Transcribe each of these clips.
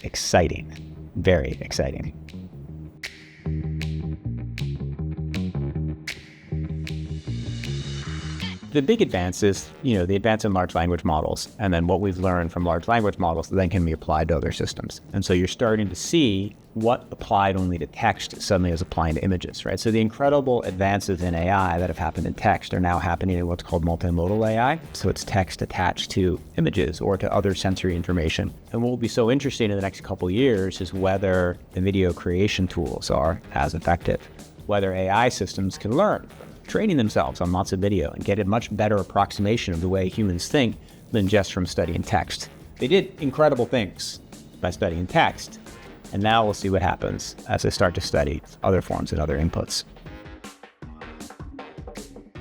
exciting, very exciting. The big advance is, the advance in large language models, and then what we've learned from large language models then can be applied to other systems. And so you're starting to see what applied only to text suddenly is applying to images, right? So the incredible advances in AI that have happened in text are now happening in what's called multimodal AI. So it's text attached to images or to other sensory information. And what will be so interesting in the next couple of years is whether the video creation tools are as effective, whether AI systems can learn training themselves on lots of video and get a much better approximation of the way humans think than just from studying text. They did incredible things by studying text, and now we'll see what happens as they start to study other forms and other inputs.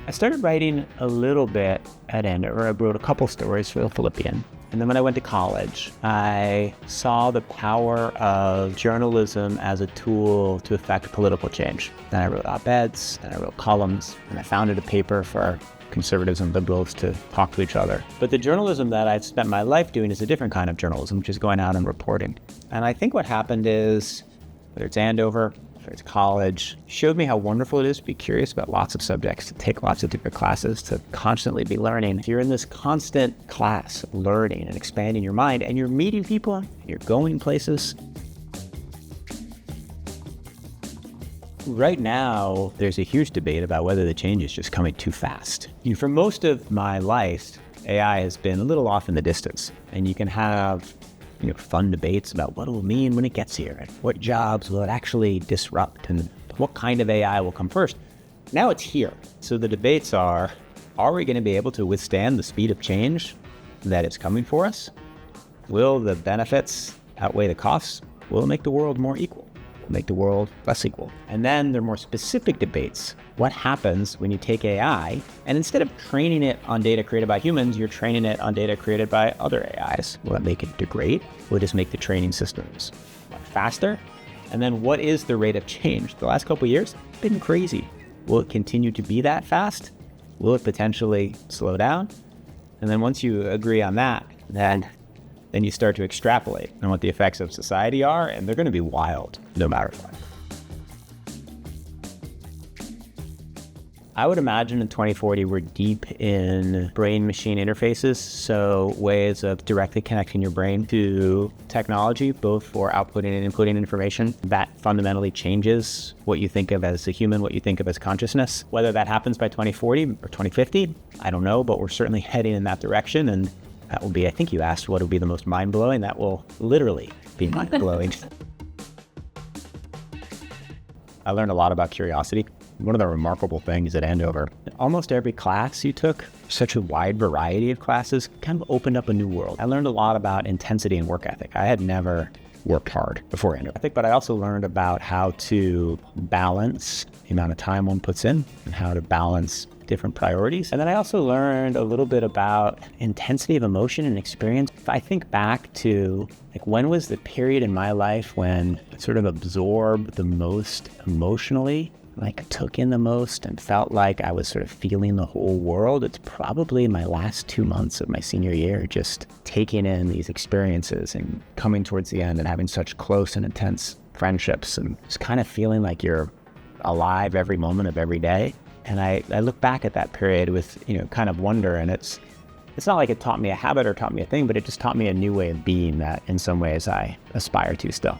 I started writing a little bit at Andover. I wrote a couple stories for the Philippian. And then when I went to college, I saw the power of journalism as a tool to affect political change. Then I wrote op-eds, and I wrote columns, and I founded a paper for conservatives and liberals to talk to each other. But the journalism that I've spent my life doing is a different kind of journalism, which is going out and reporting. And I think what happened is, whether it's Andover, whether it's college, showed me how wonderful it is to be curious about lots of subjects, to take lots of different classes, to constantly be learning. If you're in this constant class of learning and expanding your mind, and you're meeting people, and you're going places. Right now, there's a huge debate about whether the change is just coming too fast. For most of my life, AI has been a little off in the distance, and you can have fun debates about what it will mean when it gets here, and what jobs will it actually disrupt, and what kind of AI will come first. Now it's here. So the debates are we going to be able to withstand the speed of change that is coming for us? Will the benefits outweigh the costs? Will it make the world more equal? Will it make the world less equal? And then there are more specific debates. What happens when you take AI and instead of training it on data created by humans, you're training it on data created by other AIs? Will it make it degrade? Will it just make the training systems faster? And then what is the rate of change? The last couple of years, it's been crazy. Will it continue to be that fast? Will it potentially slow down? And then once you agree on that, then you start to extrapolate on what the effects of society are, and they're going to be wild no matter what. I would imagine in 2040, we're deep in brain-machine interfaces, so ways of directly connecting your brain to technology, both for outputting and inputting information. That fundamentally changes what you think of as a human, what you think of as consciousness. Whether that happens by 2040 or 2050, I don't know, but we're certainly heading in that direction, and that will be, I think you asked what would be the most mind-blowing. That will literally be mind-blowing. I learned a lot about curiosity. One of the remarkable things at Andover, almost every class you took, such a wide variety of classes, kind of opened up a new world. I learned a lot about intensity and work ethic. I had never worked hard before Andover, but I also learned about how to balance the amount of time one puts in and how to balance different priorities. And then I also learned a little bit about intensity of emotion and experience. If I think back to when was the period in my life when I sort of absorbed the most emotionally, took in the most and felt like I was sort of feeling the whole world, it's probably my last 2 months of my senior year, just taking in these experiences and coming towards the end and having such close and intense friendships and just kind of feeling like you're alive every moment of every day. And I look back at that period with, kind of wonder, and it's not like it taught me a habit or taught me a thing, but it just taught me a new way of being that in some ways I aspire to still.